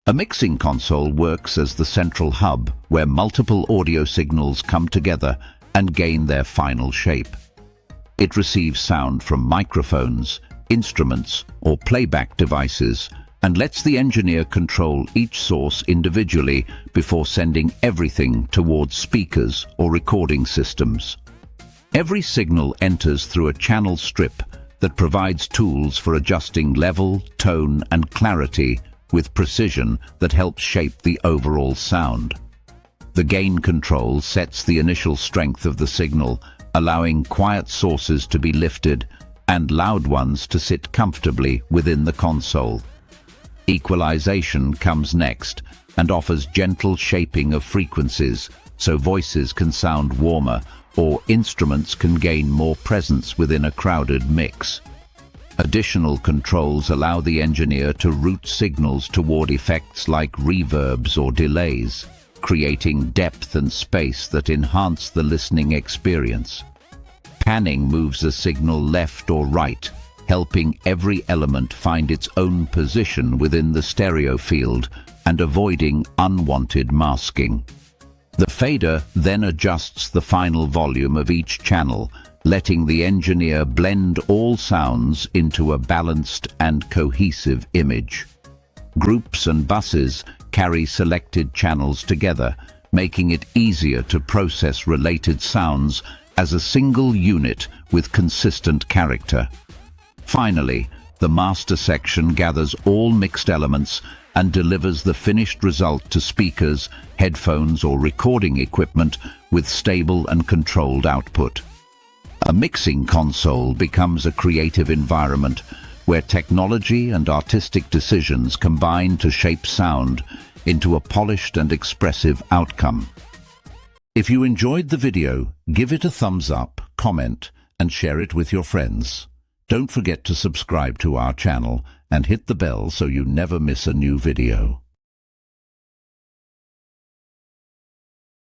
A mixing console works as the central hub where multiple audio signals come together and gain their final shape. It receives sound from microphones, instruments, or playback devices and lets the engineer control each source individually before sending everything towards speakers or recording systems. Every signal enters through a channel strip that provides tools for adjusting level, tone, and clarity with precision that helps shape the overall sound. The gain control sets the initial strength of the signal, allowing quiet sources to be lifted and loud ones to sit comfortably within the console. Equalization comes next and offers gentle shaping of frequencies so voices can sound warmer or instruments can gain more presence within a crowded mix. Additional controls allow the engineer to route signals toward effects like reverbs or delays, creating depth and space that enhance the listening experience. Panning moves a signal left or right, helping every element find its own position within the stereo field and avoiding unwanted masking. The fader then adjusts the final volume of each channel, letting the engineer blend all sounds into a balanced and cohesive image. Groups and buses carry selected channels together, making it easier to process related sounds as a single unit with consistent character. Finally, the master section gathers all mixed elements and delivers the finished result to speakers, headphones, or recording equipment with stable and controlled output. A mixing console becomes a creative environment where technology and artistic decisions combine to shape sound into a polished and expressive outcome. If you enjoyed the video, give it a thumbs up, comment, and share it with your friends. Don't forget to subscribe to our channel and hit the bell so you never miss a new video.